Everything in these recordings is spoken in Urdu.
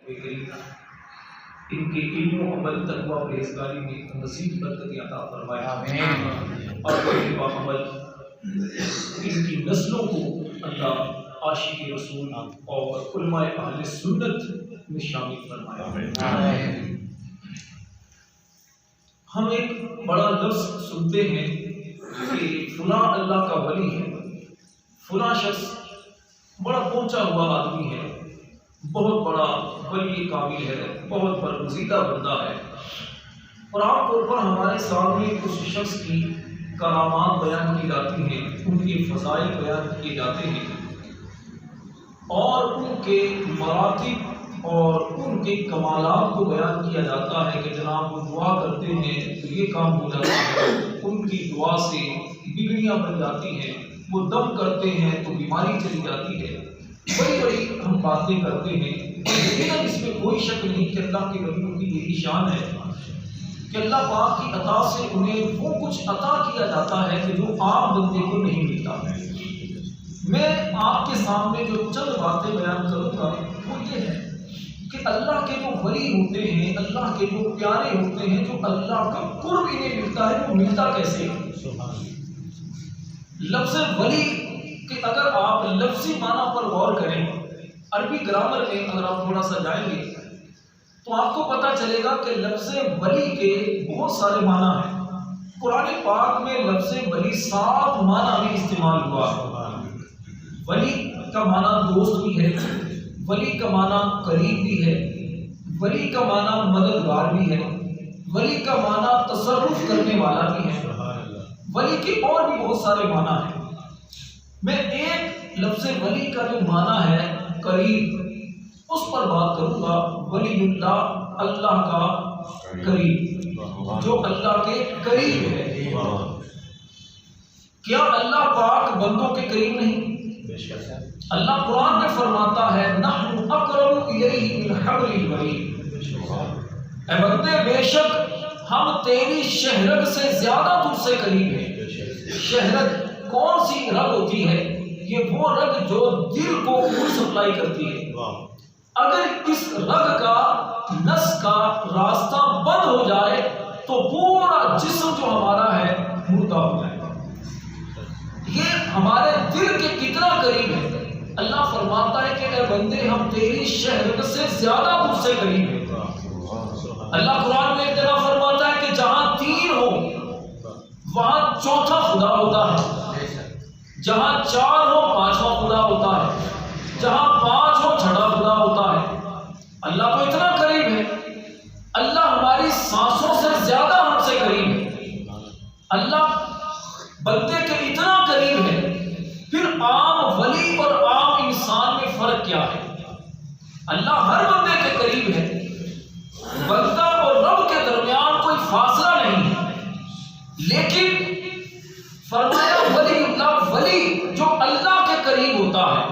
کریم ان کے علم و عمل تقویٰ پرہیزگاری میں مزید برکت عطا فرمائے آمین۔ اور ان کا عمل ان کی نسلوں کو اللہ عاشق رسول اور علماء اہل سنت میں شامل فرمائے آمین۔ ہم ایک بڑا لفظ سنتے ہیں کہ فلاں اللہ کا ولی ہے، فلاں شخص بڑا پہنچا ہوا آدمی ہے، بہت بڑا ولی کامل ہے، بہت برگزیدہ بندہ ہے، اور عام طور پر ہمارے سامنے اس شخص کی کرامات بیان کی جاتی ہیں، ان کے فضائل بیان کیے جاتے ہیں اور ان کے مراتب اور ان کے کمالات کو بیان کیا جاتا ہے کہ جناب وہ دعا کرتے ہیں تو یہ کام ہو جاتا ہے، ان کی دعا سے بگڑیاں بن جاتی ہیں، وہ دم کرتے ہیں تو بیماری چلی جاتی ہے، بڑی بڑی ہم باتیں کرتے ہیں، لیکن اس میں کوئی شک نہیں کہ اللہ کے ولیوں کی یہی شان ہے کہ اللہ پاک کی عطا سے انہیں وہ کچھ عطا کیا جاتا ہے کہ جو عام بندے کو نہیں ملتا ہے۔ میں آپ کے سامنے جو چند باتیں بیان کروں گا وہ یہ ہے کہ اللہ کے جو ولی ہوتے ہیں، اللہ کے جو پیارے ہوتے ہیں، جو اللہ کا قرب انہیں ملتا ہے، وہ ملتا کیسے ہے؟ لفظ ولی کہ اگر آپ لفظی معنی پر غور کریں، عربی گرامر میں اگر آپ تھوڑا سا جائیں گے تو آپ کو پتہ چلے گا کہ لفظ ولی کے بہت سارے معنی ہیں۔ قرآن پاک میں لفظ ولی 7 معنی میں استعمال ہوا ہے۔ ولی کا معنی دوست بھی ہے، ولی کا معنی قریب بھی ہے، ولی کا معنی مددگار بھی ہے، ولی کا معنی تصرف کرنے والا بھی ہے، ولی کے اور بھی بہت سارے معنی ہیں۔ میں ایک لفظ ولی کا جو معنی ہے قریب، اس پر بات کروں گا۔ ولی اللہ، اللہ کا قریب، جو اللہ کے قریب ہے۔ کیا اللہ پاک بندوں کے قریب نہیں؟ اللہ قرآن میں فرماتا ہے نحن اقرب الیہ من حبل الورید، اے بندے بے شک ہم تیری شہرگ سے زیادہ تجھ سے قریب ہیں۔ شہرگ کون سی رگ ہوتی ہے؟ یہ وہ رگ جو دل کو خون سپلائی کرتی ہے۔ اگر اس رگ کا نس کا راستہ بند ہو جائے تو پورا جسم جو ہمارا ہے مردہ ہو جائے گا۔ یہ ہمارے دل کے کتنا قریب ہے۔ اللہ فرماتا ہے کہ اے بندے ہم تیری شہرگ سے زیادہ تجھ سے قریب ہیں۔ اللہ قرآن میں ایک جگہ فرماتا ہے کہ جہاں 3 ہو وہاں چوتھا خدا ہوتا ہے، جہاں 4 ہو 5واں خدا ہوتا ہے، جہاں 5 ہو 6واں خدا ہوتا ہے۔ اللہ کو اتنا قریب ہے۔ اللہ ہماری سانسوں سے زیادہ ہم سے قریب ہے۔ اللہ بندے کے اتنا قریب ہے۔ پھر عام ولی اور عام انسان میں فرق کیا ہے؟ اللہ ہر بندے کے قریب ہے، بندہ اور رب کے درمیان کوئی فاصلہ نہیں ہے، لیکن فرمایا ولی اللہ، ولی جو اللہ کے قریب ہوتا ہے۔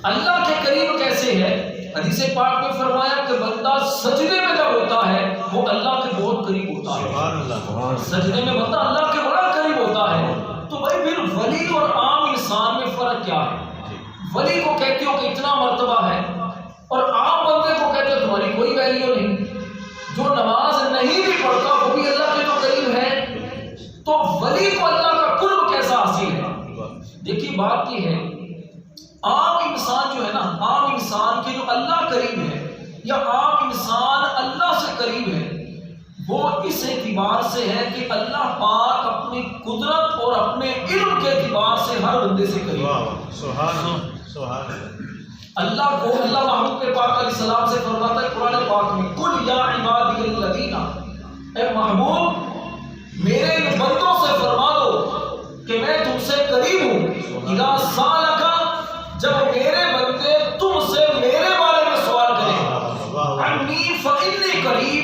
اللہ کے قریب کیسے ہے؟ حدیث پاک میں فرمایا کہ بندہ سجدے میں جب ہوتا ہے وہ اللہ کے بہت قریب ہوتا ہے۔ سجدے میں بندہ اللہ کے بڑا قریب ہوتا ہے۔ تو بھائی پھر ولی اور عام انسان میں فرق کیا ہے؟ ولی کو کہتے ہو کہ اتنا مرتبہ ہے اور عام بندے کو کہتے ہو تمہاری کوئی ویلیو نہیں۔ جو نماز نہیں بھی پڑھتا وہ بھی اللہ کے تو قریب ہے، تو ولی کو اللہ کا قرب کیسا حاصل ہے؟ دیکھیے بات یہ ہے، عام انسان جو ہے نا، عام انسان کے جو اللہ قریب ہے یا عام انسان اللہ سے قریب ہے، وہ اس اعتبار سے ہے کہ اللہ پاک اپنی قدرت اور اپنے علم کے اعتبار سے ہر بندے سے قریب ہے۔ اللہ کو اللہ محمود پاک علیہ السلام سے فرماتا ہے قرآن پاک میں قل یا عبادی الذین، اے محبوب میرے ان بندوں سے فرما دو کہ میں تم سے قریب ہوں۔ اذا سالک، جب میرے بندے تم سے میرے بارے میں سوال کریں، عنی فانی قریب،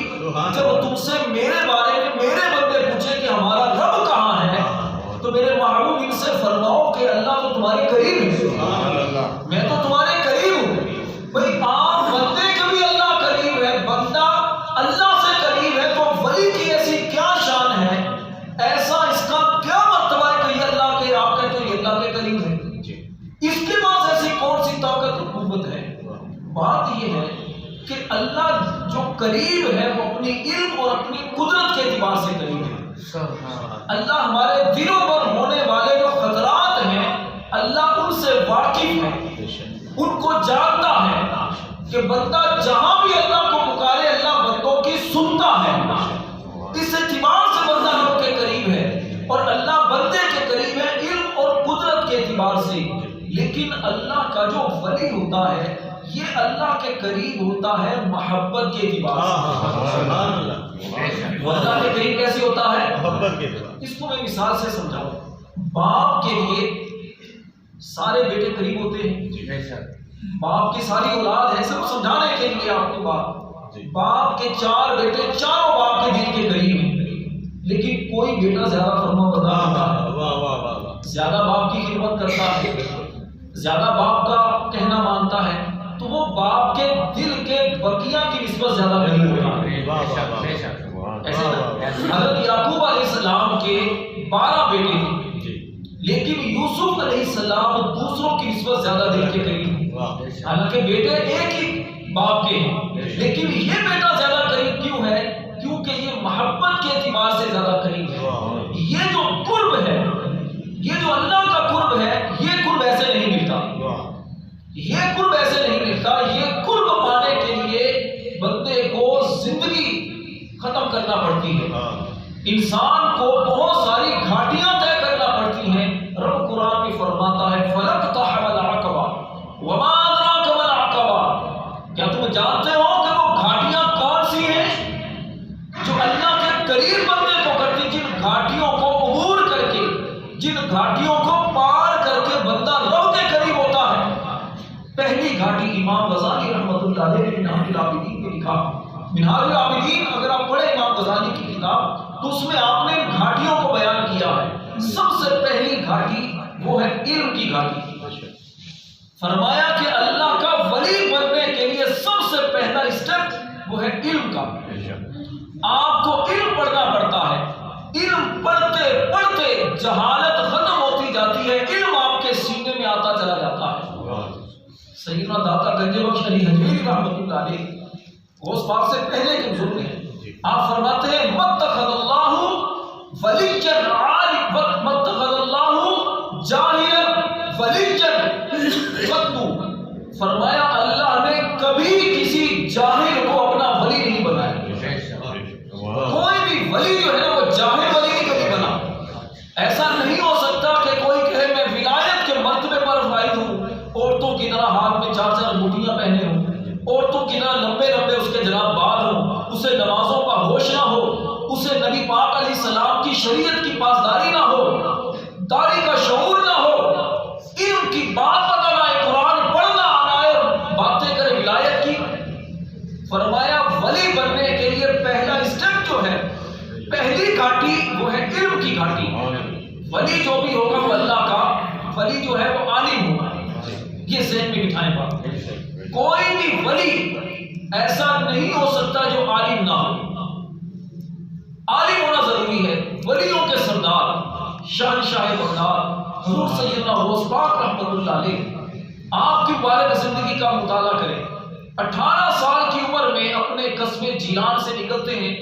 جب تم سے میرے بارے میں میرے بندے پوچھیں کہ ہمارا رب کہاں ہے، تو میرے محبوب ان سے فرماؤ کہ اللہ تو تمہارے قریب ہے، میں تو تمہارے قریب ہوں۔ بھئی عام بندے کے بھی اللہ قریب ہے، بندہ اللہ سے قریب ہے، تو ولی کی ایسی کیا شان ہے، ایسا اس کا کیا مرتبہ ہے کہ یہ اللہ کے، آپ کہتے ہیں یہ اللہ کے قریب ہے؟ اس کے پاس ایسی کون سی طاقت و قوت ہے؟ بات یہ ہے کہ اللہ جو قریب ہے وہ اپنی علم اور اپنی قدرت کے اعتبار سے قریب ہے. اللہ ہمارے دلوں پر ہونے والے جو خطرات ہیں اللہ ان سے واقف ہے، ان کو جانتا ہے کہ بندہ جہاں بھی اللہ کو پکارے اللہ بندوں کی سنتا ہے. اس اعتبار سے بندہ رب کے قریب ہے اور اللہ بندے کے قریب ہے علم اور قدرت کے اعتبار سے. لیکن اللہ کا جو ولی ہوتا ہے یہ اللہ کے قریب ہوتا ہے محبت کے اعتبار سے. اللہ کے قریب کیسے ہوتا ہے؟ محبت کے اعتبار. اس کو میں مثال سے سمجھاؤں. باپ کے لیے سارے بیٹے قریب ہوتے ہیں، باپ کی ساری اولاد ہے، سب سمجھانے کے لیے آپ کو باپ کے 4 بیٹے چاروں باپ کے دل کے قریب ہیں، لیکن کوئی بیٹا زیادہ فرما بردار ہوتا ہے، زیادہ باپ کی خدمت کرتا ہے، زیادہ باپ کا کہنا مانتا ہے، تو وہ باپ کے دل کے بقیہ کی نسبت زیادہ قریب ہوتا ہے. ایسے حضرت یعقوب علیہ السلام کے 12 بیٹے تھے، لیکن یوسف علیہ السلام دوسروں کی نسبت زیادہ دل کے قریب. حالانکہ بیٹے ایک ہی باپ کے ہیں، لیکن یہ بیٹا زیادہ قریب کیوں ہے؟ کیونکہ یہ محبت کے اعتبار سے زیادہ قریب ہے. یہ جو قرب ہے، یہ جو اللہ کا قرب ہے، یہ قرب ایسے نہیں ملتا. یہ قرب ایسے نہیں ملتا. یہ قرب پانے کے لیے بندے کو زندگی ختم کرنا پڑتی ہے، انسان کو بہت ساری گھاٹیاں طے کرنا پڑتی ہیں. رب قرآن میں فرماتا ہے فَلَقْتَحَمَ الْعَقَبَةَ وَمَا أَدْرَاكَ مَا الْعَقَبَةُ. کیا تم جانتے ہو کہ وہ گھاٹیاں کون سی ہیں جو اللہ کے قریب بندے کو کرتی، جن گھاٹیوں کو عبور کر کے، جن گھاٹیوں کو پار کر کے بندہ رب کے قریب ہوتا ہے. پہلی گھاٹی امام غزالی رحمۃ اللہ علیہ نے منہاج العابدین میں لکھا. منہاج العابدین اگر آپ پڑھیں امام غزالی کی کتاب تو اس میں آپ نے گھاٹیوں کو بیان کیا ہے. سب سے پہلی گھاٹی وہ ہے علم کی گھاٹی. فرمایا کہ اللہ کا ولی بننے کے لیے سب سے پہلا اسٹیپ وہ ہے علم کا. آپ کو علم پڑھنا پڑتا ہے. علم پڑھتے پڑھتے جہالت ختم ہوتی جاتی ہے، علم آپ کے سینے میں آتا چلا جاتا ہے. سیدنا داتا گنج بخش علی حجویری رحمۃ اللہ علیہ غوث پاک سے پہلے کے بزرگ ہیں. آپ فرماتے ہیں متخذ اللہ ولیًا عالما متخذ اللہ جاہلا ولیًا قط. فرمایا اللہ نے کبھی کسی جاہل کو اپنا ولی نہیں بنایا. کوئی بھی ولی جو ہے وہ جاہل ولی نہیں کبھی بنا. ایسا نہیں ہو سکتا کہ کوئی کہے میں ولایت کے مرتبے پر فائز ہوں، عورتوں کی طرح ہاتھ میں 4 مٹھیاں پہنے ہوں، عورتوں کی طرح لمبے لمبے اس کے جناب بال ہوں، اسے نمازوں کا ہوش نہ ہو، اسے نبی پاک علیہ السلام کی شریعت کی پاسداری نہ ہو، داڑھی کا شعور نہ ہو، علم کی بات پتہ نہ ہے، قرآن پڑھنا آنا ہے اور باتیں کرے ولایت کی. فرمایا ولی بننے کے لیے پہلا اسٹیپ جو ہے، پہلی گھاٹی وہ ہے علم کی گھاٹی. ولی جو بھی ہوگا وہ اللہ کا ولی جو ہے وہ عالم ہوگا. یہ ذہن میں بٹھائیں بات. کوئی بھی ولی ایسا نہیں ہو سکتا جو عالم نہ ہو. عالم ہونا ضروری ہے. ولیوں کے سردار شہنشاہ بغداد حضور سیدنا غوث پاک رحمۃ اللہ علیہ، آپ کی مبارک زندگی کا مطالعہ کریں. 18 سال کی عمر میں اپنے قصبے جیلان سے نکلتے ہیں.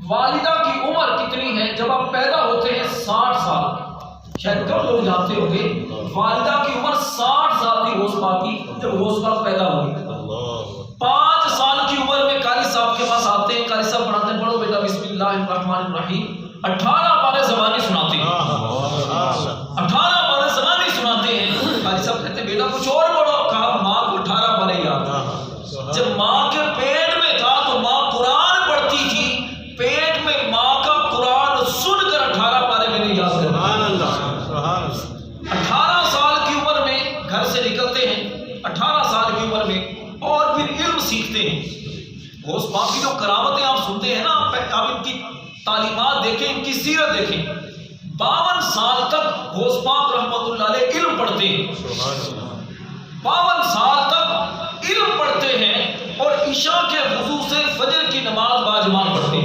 والدہ کی عمر کتنی ہے؟ جب آپ پیدا ہوتے ہیں 60 سال. شاید کم لوگ جانتے ہوں گے والدہ کی عمر 60 سال تھی غوث پاک کی جب غوث پاک پیدا ہوئے. 5 سال کی عمر میں قاری صاحب کے پاس آتے ہیں. قاری صاحب پڑھاتے ہیں پڑھو بیٹا بسم اللہ الرحمن الرحیم. 18 پارے زبانی سناتے ہیں. 18 پارے زبانی سناتے ہیں. قاری صاحب کہتے ہیں بیٹا کچھ اور پڑھو. کہا ماں کو 18 پارے یاد تھا. جب ماں کے پیٹ میں تھا تو ماں قرآن پڑھتی تھی. پیٹ میں ماں کا قرآن سن کر 18 پارے میں نے یاد کر. 18 سال کی عمر میں گھر سے نکلتے ہیں. 18 سال کی عمر میں اور پھر علم سیکھتے ہیں. غوث پاک کی جو کرامتیں آپ سنتے ہیں نا، آپ ان کی تعلیمات دیکھیں، ان کی سیرت دیکھیں. 52 سال تک غوث پاک رحمۃ اللہ علیہ علم پڑھتے ہیں. 52 سال تک علم پڑھتے ہیں اور عشاء کے وضو سے فجر کی نماز باجماعت پڑھتے ہیں.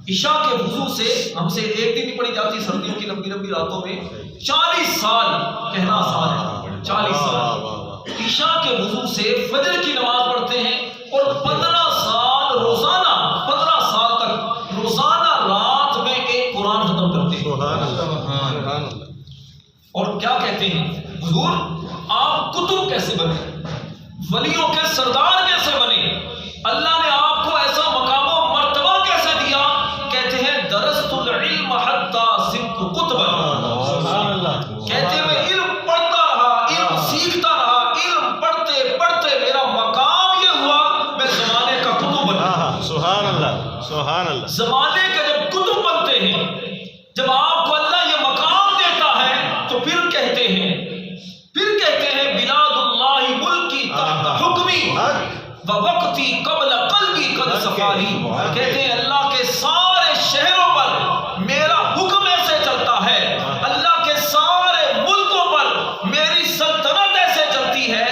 عشاء کے وضو سے ہم سے ایک دن نہیں پڑھی جاتی سردیوں کی لمبی لمبی راتوں میں. 40 سال کہنا آسان ہے. 40 سال عشاء کے وضو سے فجر کی نماز پڑھتے ہیں کیسے بنے, ولیوں کے سردار کیسے بنے, اللہ نے آپ کو ایسا مقام و مرتبہ کیسے دیا؟ کہتے ہیں درست العلم حتی صرت قطبا, کہتے ہیں میں علم پڑھتا رہا, علم سیکھتا رہا, علم پڑھتے پڑھتے میرا مقام یہ ہوا میں زمانے کا قطب بنا. سبحان اللہ, سبحان اللہ. زمانے کے جب قطب بنتے ہیں, جب آپ کو اللہ یہ مقام دیتا ہے تو پھر کہتے ہیں بلاد اللہ ملکی تحت حکمی ووقتی قبل قلبی قد سفالی. کہتے ہیں اللہ کے سارے شہروں پر میرا حکم ایسے چلتا ہے, اللہ کے سارے ملکوں پر میری سلطنت ایسے چلتی ہے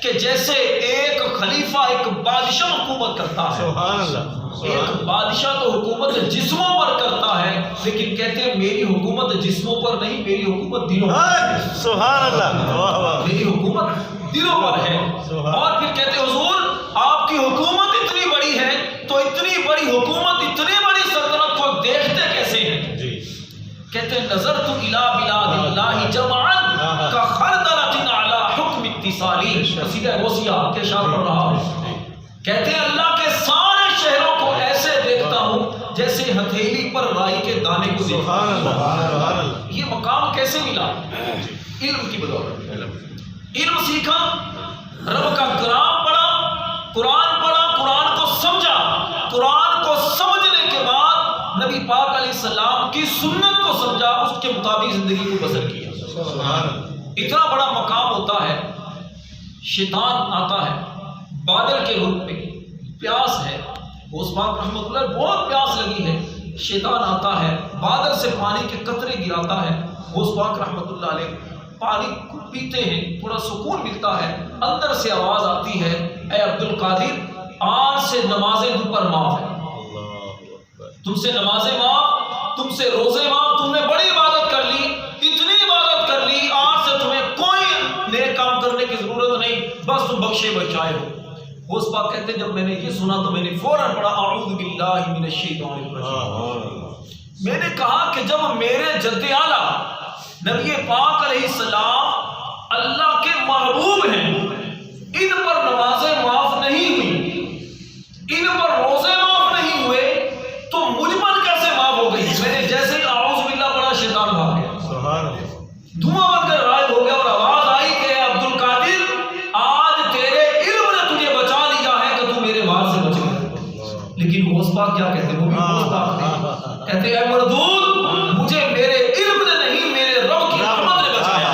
کہ جیسے ایک خلیفہ ایک بادشاہ حکومت کرتا ہے. سبحان اللہ. ایک بادشاہ تو حکومت جسموں پر کرتا ہے, لیکن کہتے ہیں میری حکومت جسموں پر نہیں, میری حکومت دلوں پر. سبحان اللہ, واہ واہ. میری حکومت دلوں پر ہے. اور پھر کہتے ہیں حضور آپ کی حکومت اتنی بڑی ہے, تو اتنی بڑی حکومت اتنی بڑی سلطنت کو دیکھتے کیسے ہیں؟ جی. کہتے ہیں نظرت الی بلاد اللہ جمعا کخردلۃ علی حکم اتصالی. قصیدہ غوثیہ کے شاہ پڑھ رہا ہوں. کہتے ہیں اللہ کے سارے شہروں کو ایسے دیکھتا ہوں جیسے ہتھیلی پر رائی کے دانے کو دیکھتا. سبحان اللہ, سبحان اللہ. یہ مقام کیسے ملا؟ علم کی بدولت. علم سیکھا, رب کا کلام پڑھا, قرآن پڑھا, قرآن کو سمجھا, قرآن کو سمجھنے کے بعد نبی پاک علیہ السلام کی سنت کو سمجھا, اس کے مطابق زندگی کو بسر کیا. اتنا بڑا مقام ہوتا ہے. شیطان آتا ہے بادل کے روپ میں, پیاس ہے, غوث پاک رحمۃ اللہ بہت پیاس لگی ہے, شیطان آتا ہے بادل سے پانی کے قطرے گراتا ہے. غوث پاک رحمۃ اللہ علیہ پانی پیتے ہیں, تھوڑا سکون ملتا ہے, اندر سے آواز آتی ہے اے عبد القادر آج سے نمازیں تم پر معاف ہے, تم سے نمازیں معاف, تم سے روزے معاف, تم نے بڑی عبادت کر لی, اتنی عبادت کر لی, آج سے تمہیں کوئی نیک کام کرنے کی ضرورت نہیں, بس تم بخشے بچائے ہو. غوث پاک کہتے ہیں جب میں نے یہ سنا تو میں نے فوراً پڑھا اعوذ باللہ من الشیطان الرجیم. میں نے کہا کہ جب میرے جد اعلیٰ نبی پاک علیہ السلام اللہ کے محبوب ہیں, ان پر نمازیں معاف نہیں ہوئی, ان پر روزے معاف نہیں ہوئے, تو مجھ پر کیسے معاف ہو گئی؟ میں نے جیسے ہی اعوذ باللہ پڑھا شیطان بھاگ گیا, دھواں بن کر غائب ہو گیا, اور آواز آئی کہ عبد القادر آج تیرے علم نے تجھے بچا لیا ہے کہ تو میرے وار سے بچ گیا. لیکن غوث پاک کیا کہتے ہیں, وہ بھی غوث پاک تھے, کہتے ہیں اے مردود مجھے میرے علم نے نہیں میرے رب کی رحمت نے بچایا.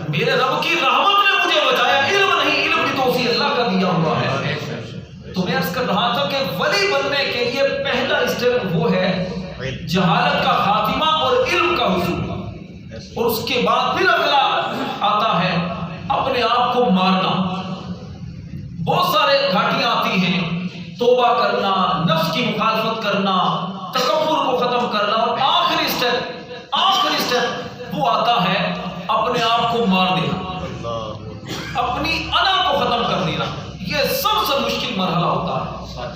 میرے رب کی رحمت نے مجھے بچایا, علم نہیں, علم بھی تو اسی اللہ کا دیا ہوا ہے. تو میں عرض کر رہا تھا کہ ولی بننے کے لیے پہلا اسٹیپ وہ ہے جہالت کا خاتمہ اور علم کا حصول, اور اس کے بعد پھر اگلا آتا ہے اپنے آپ کو مارنا. بہت سارے گھاٹیاں آتی ہیں, توبہ کرنا, نفس کی مخالفت کرنا, تکبر کو ختم کرنا, اور آخری اسٹیپ وہ آتا ہے اپنے آپ کو مار دینا, اپنی انا کو ختم کر دینا. یہ سب سے مشکل مرحلہ ہوتا ہے,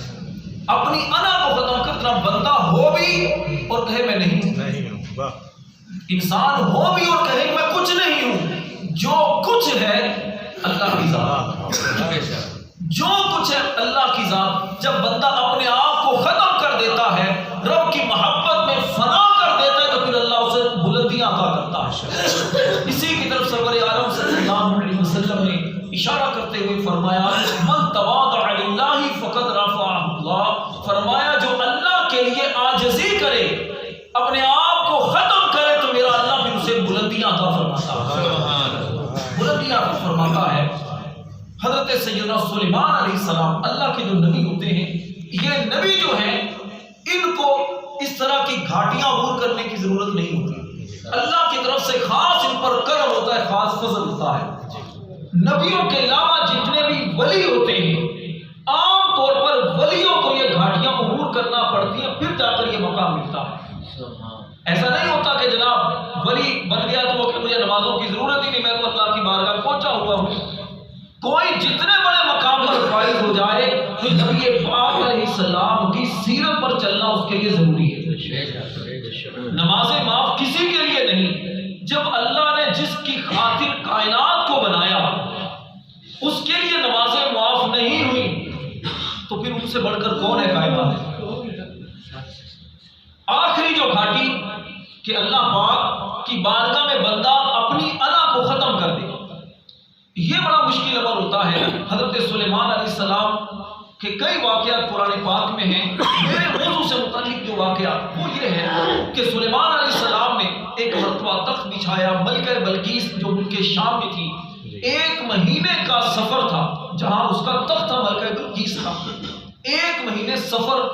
اپنی انا کو ختم کرنا. بندہ ہو بھی اور کہے میں نہیں ہوں, انسان ہو بھی اور کہے میں کچھ نہیں ہوں. جو کچھ ہے اللہ کی ذات, جو کچھ ہے اللہ کی ذات. جب بندہ اپنے آپ کو ختم کر دیتا ہے, رب کی محبت میں فنا کر دیتا ہے, تو پھر اللہ اسے بلندیاں عطا کرتا ہے. اسی کی طرف سرور عالم صلی اللہ علیہ وسلم نے اشارہ کرتے ہوئے فرمایا من تواضع للہ فقد رفعہ اللہ. فرمایا جو اللہ کے لیے عاجزی کرے, اپنے آپ کو ختم کرے, تو میرا اللہ بھی اسے بلندیاں عطا فرماتا ہے, بلندیاں عطا فرماتا ہے. حضرت سیدنا سلیمان علیہ السلام اللہ کے جو نبی ہوتے ہیں, یہ نبی جو ہیں ان کو اس طرح کی گھاٹیاں عبور کرنے کی ضرورت نہیں ہوتی. اللہ کی طرف سے خاص ان پر کرم ہوتا ہے, خاص فضل ہوتا ہے. نبیوں کے علاوہ جتنے بھی ولی ہوتے ہیں, عام طور پر ولیوں کو یہ گھاٹیاں عبور کرنا پڑتی ہیں, پھر جا کر یہ مقام ملتا ہے. ایسا نہیں ہوتا کہ جناب ولی بن گیا تو کہ مجھے نمازوں کی ضرورت ہی نہیں, میں تو اللہ کی بارگاہ پہنچا ہوا ہوں. کوئی جتنے بڑے مقام پر فائز ہو جائے تو نبی پاک علیہ السلام کی سیرت پر چلنا اس کے لیے ضروری ہے. نماز معاف کسی کے لیے نہیں. جب اللہ نے جس کی خاطر کائنات کو بنایا سے بڑھ کر کون ہے کائنات میں؟ آخری جو گھاٹی کہ اللہ پاک کی بارگاہ میں بندہ اپنی انا کو ختم کر دے، یہ بڑا مشکل امر ہوتا ہے۔ حضرت سلیمان علیہ السلام کہ کئی واقعات قرآن پاک میں ہیں۔ میرے موضوع سے متعلق جو واقعہ وہ یہ ہے کہ سلیمان علیہ السلام نے ایک مرتبہ تخت بچھایا، ملکہ بلقیس جو ملک شام میں تھی، 1 مہینے کا سفر تھا جہاں اس کا تخت تھا، ملکہ بلقیس کا 1 مہینے سفر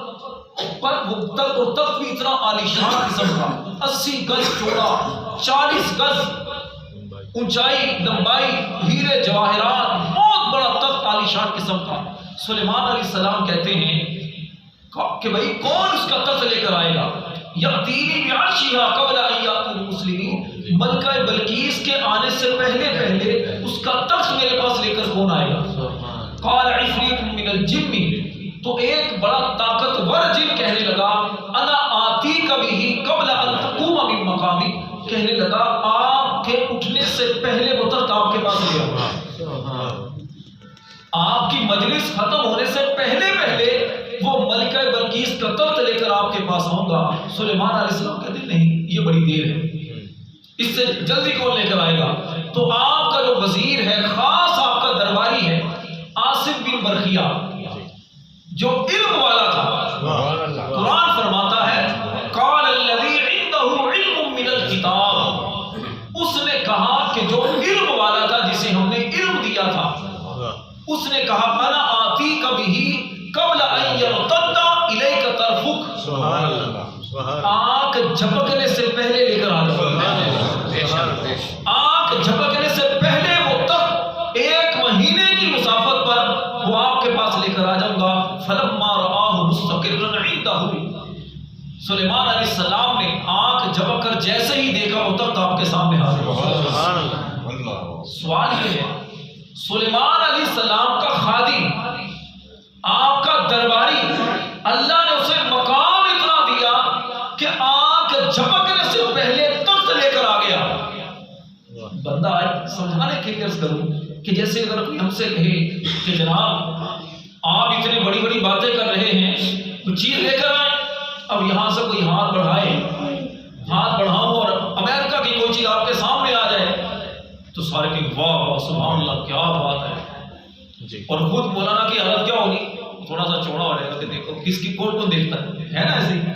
پر وہ تخت بھی اتنا عالیشان قسم کا، 80 گز چوڑا، 40 گز اونچائی لمبائی، ہیرے جواہرات، بہت بڑا تخت عالیشان قسم کا۔ سلیمان علیہ السلام کہتے ہیں کہ بھائی کون اس کا تخت لے کر آئے گا؟ یأتینی بعرشہا قبل ان یأتونی مسلمین، ملکہ بلقیس کے آنے سے پہلے اس کا تخت میرے پاس لے کر کون آئے گا؟ قال عفریت من الجن، تو ایک بڑا طاقتور جن کہنے لگا انا آتیک بہ قبل ان تقوم من مقامی، کہنے لگا آپ کے اٹھنے سے پہلے وہ تخت آپ کے پاس لے آؤں، آپ کی مجلس ختم ہونے سے پہلے وہ ملکہ بلقیس کا تخت لے کر آپ کے پاس آؤں گا۔ سلیمان علیہ السلام کہتے نہیں، یہ بڑی دیر ہے، اس سے جلدی کون لے کر آئے گا؟ تو آپ کا جو وزیر ہے، خاص آپ کا درباری ہے عاصم بن برخیہ، جو علم والا تھا، قرآن فرماتا ہے قال الذی عنده علم من الکتاب، اس نے کہا کہ جو علم والا تھا، جسے ہم نے علم دیا تھا، اس نے کہا انا آتیک بہ قبل ان یرتد الیک طرفک، سبحان اللہ، آنکھ جھپکنے سے پہلے لے کر آ جاؤں، آنکھ جھپکنے سے پہلے وہ تخت 1 مہینے کی مسافت پر وہ آپ کے پاس لے کر آ جاؤں گا۔ فلما رآہ مستقرا عنده، سلیمان علیہ السلام نے آنکھ جھپک کر جیسے ہی دیکھا وہ تخت آپ کے سامنے حاضر ہو۔ سبحان اللہ۔ سوال یہ ہے سلیمان علیہ السلام کا خادم، آپ کا درباری، اللہ نے اسے مقام اتنا دیا کہ آنکھ جھپکنے سے پہلے تخت لے کر آ گیا۔ بندہ سمجھانے کے لیے عرض کروں کہ جیسے اگر کوئی ہم سے کہے کہ جناب آپ اتنے بڑی بڑی باتیں کر رہے ہیں، کوئی چیز لے کر آئیں، اب یہاں سے کوئی ہاتھ بڑھاؤں اور امریکہ کی کوئی چیز آپ کے سامنے آ جائے تو سارے کہ واہ سبحان اللہ کیا بات ہے، اور خود مولانا کی حالت کیا ہوگی؟ تھوڑا سا چوڑا ہو جائے گا کہ دیکھو کس کی کون دیکھتا ہے نا،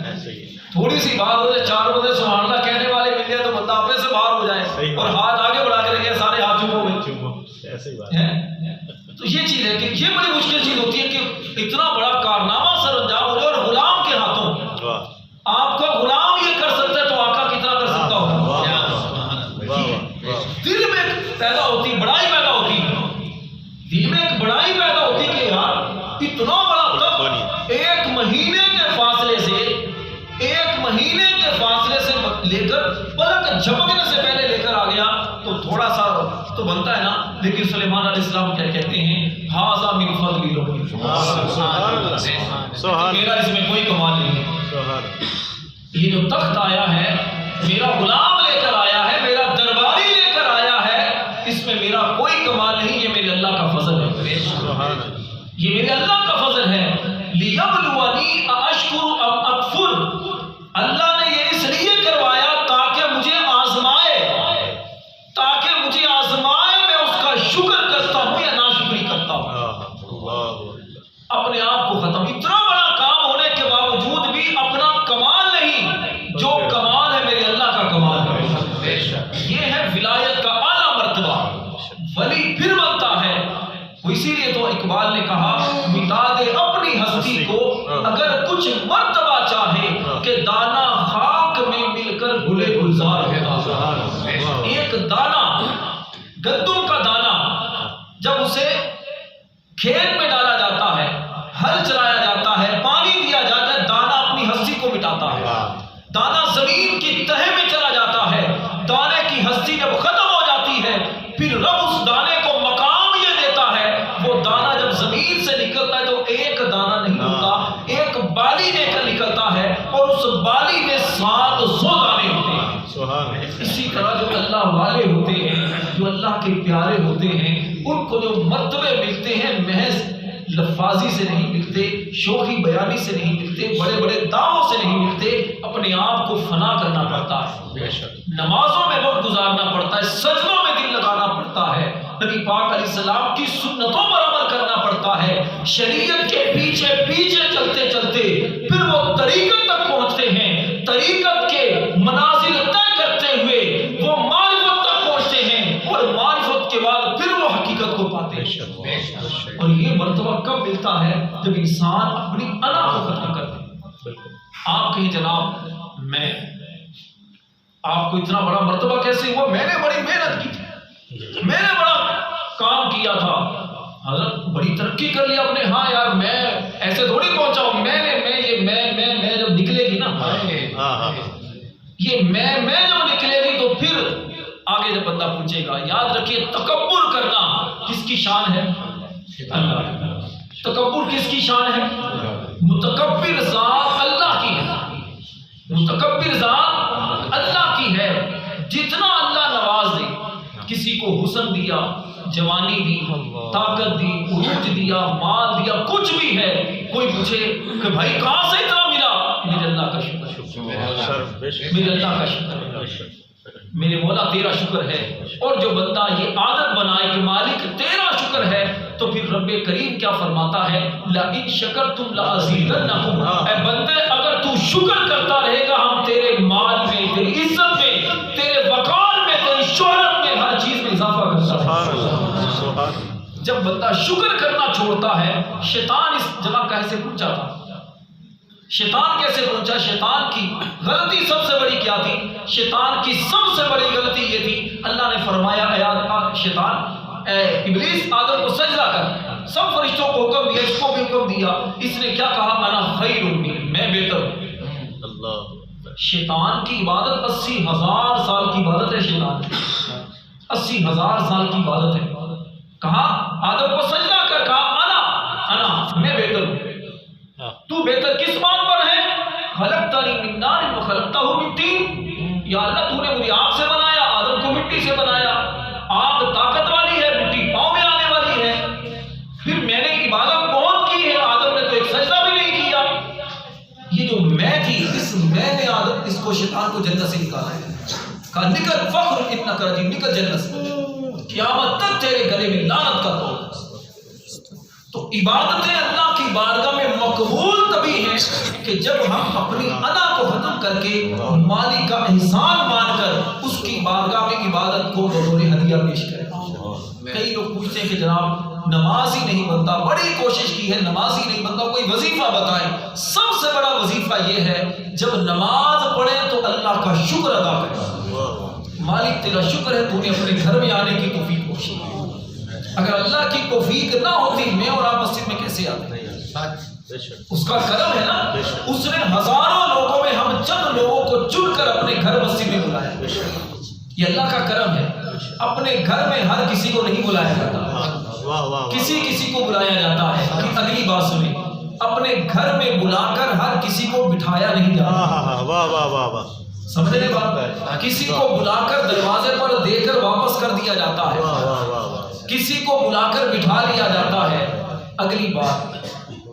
ایسے تھوڑی سی بات ہو جائے، 4 بندے سبحان اللہ کہنے والے مل جائے تو بندہ اپنے سے باہر ہو جائے اور ہاتھ آگے بڑھا کے رکھے، سارے ہاتھ چوم ہو گئے، ایسے ہی بات ہے۔ تو یہ چیز ہے کہ یہ بڑی مشکل چیز ہوتی ہے کہ اتنا بڑا کارنامہ سر انجام ہو جائے اور غلام کے ہاتھوں، آپ کا غلام یہ کر سکتا ہے تو آقا کتنا کر سکتا ہوگا؟ دل میں پیدا ہوتی بڑائی پیدا ہوتی، دل میں ایک بڑائی پیدا ہوتی کہ یار اتنا بڑا تخت 1 مہینے کے فاصلے سے لے کر پلک جھپکنے سے پہلے لے کر آ گیا تو تھوڑا سا تو بنتا ہے نا۔ لیکن سلیمان علیہ السلام کیا کہتے ہیں؟ ھذا من فضل ربی، میرا اس میں کوئی کمال نہیں ہے، یہ جو تخت آیا ہے میرا غلام لے کر آیا ہے، میرا درباری لے کر آیا ہے، اس میں میرا کوئی کمال نہیں، یہ میرے اللہ کا فضل ہے، یہ میرے اللہ کا فضل ہے۔ لیبلونی ااشکر ام اکفر، اللہ نے یہ اس لیے کروایا تاکہ مجھے آزمائے میں اس کا شکر کرتا ہوں یا ناشکری کرتا ہوں۔ اپنے آپ کو ختم، اتنا بڑا کام ہونے کے باوجود بھی اپنا کمال نہیں، جو کمال ہے میرے اللہ کا کمال ہے، یہ ہے ولایت کا اعلیٰ مرتبہ۔ ولی پھر بنتا ہے، اسی لیے تو اقبال نے کہا مٹا دے اپنی ہستی کو اگر کچھ مرتبہ چاہے کہ دانا خاک میں مل کر گلے گلزار ہوتا۔ ایک دانا، گندم کا دانا، جب اسے کھیت میں ڈالا جاتا ہے، ہل چلایا جاتا ہے، پانی دیا جاتا ہے، دانا اپنی ہستی کو مٹاتا ہے۔ دانا زمین کی تہہ میں چلا جاتا ہے، دانے کی ہستی جب ختم ہو جاتی ہے پھر رب اس دانے کو مقام یہ دیتا ہے، وہ دانا جب زمین سے نکلتا ہے تو ایک دانا نہیں ہوتا، ایک بالی لے کر نکلتا ہے اور اس بالی میں 700 دانے ہوتے ہیں۔ اسی طرح جو اللہ والے ہوتے ہیں، جو اللہ کے پیارے ہوتے ہیں، ان کو جو مرتبے ملتے ہیں محض لفاظی سے نہیں ملتے، شوخی بیانی سے نہیں ملتے، بڑے بڑے دعووں سے نہیں ملتے، اپنے آپ کو فنا کرنا پڑتا ہے، نمازوں میں وقت گزارنا پڑتا ہے، سجدوں میں دل لگانا پڑتا ہے، نبی پاک علیہ السلام کی سنتوں پر عمل کرنا پڑتا ہے، شریعت کے پیچھے پیچھے چلتے چلتے پھر وہ طریقت تک پہنچتے ہیں، طریقت کے منازل طے کرتے ہوئے وہ معرفت تک پہنچتے ہیں، اور معرفت کے بعد پھر وہ حقیقت کو پاتے ہیں۔ اور یہ مرتبہ کب ملتا ہے؟ جب انسان اپنی انا کو ختم کرتے ہیں۔ آپ کہیں جناب میں آپ کو اتنا بڑا مرتبہ کیسے ہوا؟ میں نے بڑی محنت کی تھی، میں نے بڑا کام کیا تھا، حضرت بڑی ترقی کر لیا اپنے، ہاں یار میں ایسے تھوڑی پہنچا ہوں، میں جب نکلے گی نا، یہ میں جب نکلے گی تو پھر آگے جب بندہ پوچھے گا۔ یاد رکھیے تکبر کرنا کس کی شان ہے؟ اللہ۔ تکبر کس کی شان ہے؟ متکبر ذات اللہ کی ہے، متکبر ذات اللہ کی ہے۔ جتنا اللہ نواز دے، کسی کو حسن دیا، جوانی دی، طاقت دی، عروج دیا، مال دیا، کچھ بھی ہے، کوئی پوچھے کہ بھائی کہاں سے اتنا ملا؟ میرے اللہ کا شکر، میرے اللہ کا شکر، میرے مولا تیرا شکر ہے۔ اور جو بندہ یہ عادت بنائے کہ مالک تیرا شکر ہے، تو پھر رب کریم کیا فرماتا ہے؟ لَإِن شَكَرْتُمْ لَأَزِيدَنَّكُمْ، اے بندے اگر تو شکر کرتا رہے گا ہم تیرے مال میں، تیری عزت میں، تیرے وقار میں، تیری شہرت میں، ہر چیز میں اضافہ کرتا ہے۔ جب بندہ شکر کرنا چھوڑتا ہے، شیطان اس جگہ کیسے پہنچا تھا؟ شیطان کیسے پہنچا؟ شیطان کی غلطی سب سے بڑی کیا تھی؟ شیطان کی سب سے بڑی غلطی یہ تھی، اللہ نے فرمایا اے شیطان، اے ابلیس، آدم کو سجدہ کر، سب فرشتوں کو حکم دیا، اس کو بھی حکم دیا، اس نے کیا کہا؟ انا خیر منہ، میں بہتر ہوں۔ اللہ، شیطان کی عبادت 80,000 سال کی عبادت ہے، شیطان کی 80,000 سال کی عبادت ہے۔ کہا آدم کو سجدہ کر، کہا انا میں بہتر ہوں۔ تو بہتر کس بات پر ہے؟ خلقتنی من نار وخلقتہ من طین، یا اللہ تو نے مجھے آگ سے بنایا، آدم کو مٹی سے بنایا، آگ طاقت والی ہے، مٹی پاؤں میں آنے والی ہے، پھر میں نے عبادت بہت کی ہے، آدم نے تو ایک سجدہ بھی نہیں کیا۔ یہ جو میں تھی، اس میں نے آدم، اس کو شیطان کو جنت سے نکالا ہے، کہا نکل فخر انک رجیم، نکل جنت سے، قیامت تک تیرے گلے میں لعنت کا توڑ۔ تو عبادتیں اللہ کی بارگاہ میں مقبول تبھی ہیں کہ جب ہم اپنی انا کو ختم کر کے مالک کا احسان مان کر اس کی بارگاہ میں عبادت کو بطور ہدیہ پیش کریں۔ کئی لوگ پوچھتے ہیں کہ جناب نماز ہی نہیں بنتا، بڑی کوشش کی ہے نماز ہی نہیں بنتا، کوئی وظیفہ بتائیں۔ سب سے بڑا وظیفہ یہ ہے جب نماز پڑھیں تو اللہ کا شکر ادا کریں۔ مالک تیرا شکر ہے تو نے اپنے گھر میں آنے کی توفیق بخشی، اگر اللہ کی توفیق نہ ہوتی میں اور آپ مسجد میں کیسے آتے؟ اس کا کرم ہے نا، اس نے ہزاروں لوگوں میں ہم چند لوگوں کو چن کر اپنے گھر مسجد میں بلایا، یہ اللہ کا کرم ہے۔ اپنے گھر میں ہر کسی کو نہیں بلایا جاتا، کسی کو بلایا جاتا ہے۔ اگلی بات سنیں، اپنے گھر میں بلا کر ہر کسی کو بٹھایا نہیں جاتا، سمجھے بات؟ کسی کو بلا کر دروازے پر دے کر واپس کر دیا جاتا ہے، کسی کو بلا کر بٹھا لیا جاتا ہے۔ اگلی بات،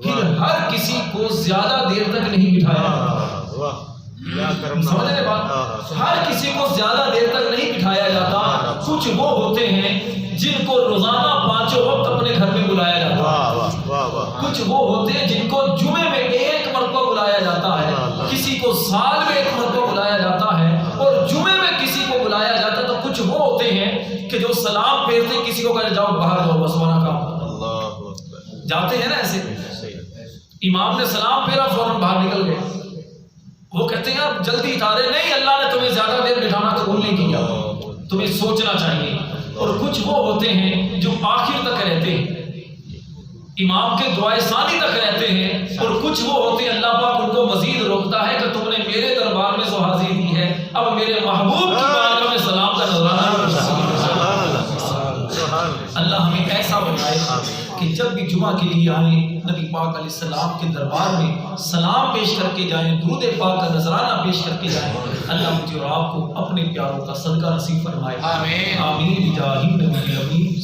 پھر ہر کسی کو زیادہ دیر تک نہیں بٹھایا، سمجھے بات؟ ہر کسی کو زیادہ دیر تک نہیں بٹھایا جاتا۔ کچھ وہ ہوتے ہیں جن کو روزانہ 5 وقت اپنے گھر میں بلایا جاتا ہے، کچھ وہ ہوتے ہیں جن کو جمعے میں 1 مرتبہ بلایا جاتا ہے، کسی کو سال میں 1 مرتبہ بلایا جاتا ہے، اور جمعے میں کسی کو بلایا جاتا ہے۔ تو کچھ وہ ہوتے ہیں کہ جو سلام پھیرتے کسی کو کہتے جاؤ باہر جاؤ بس وہاں کام، جاتے ہیں نا ایسے، امام نے سلام پھیرا فوراً باہر نکل گئے، وہ کہتے ہیں آپ جلدی اتارے، نہیں اللہ نے تمہیں زیادہ دیر بٹھانا قبول نہیں کیا، تمہیں سوچنا چاہیے۔ اور کچھ وہ ہوتے ہیں جو آخر تک رہتے ہیں، امام کے دعائے ثانی تک رہتے ہیں، اور کچھ وہ ہوتے ہیں اللہ پاک ان کو مزید روکتا ہے کہ تم نے میرے دربار میں جو حاضری دی ہے، اب میرے محبوب کی بارگاہ میں سلام کا نذرانہ۔ اللہ ہمیں ایسا بنائے کہ جب بھی جمعہ کے لیے آئیں نبی پاک علیہ السلام کے دربار میں سلام پیش کر کے جائیں، درود پاک کا نذرانہ پیش کر کے جائیں۔ اللہ مجھے اور آپ کو اپنے پیاروں کا صدقہ نصیب فرمائے، آمین، آمین بجاہ النبی الامین۔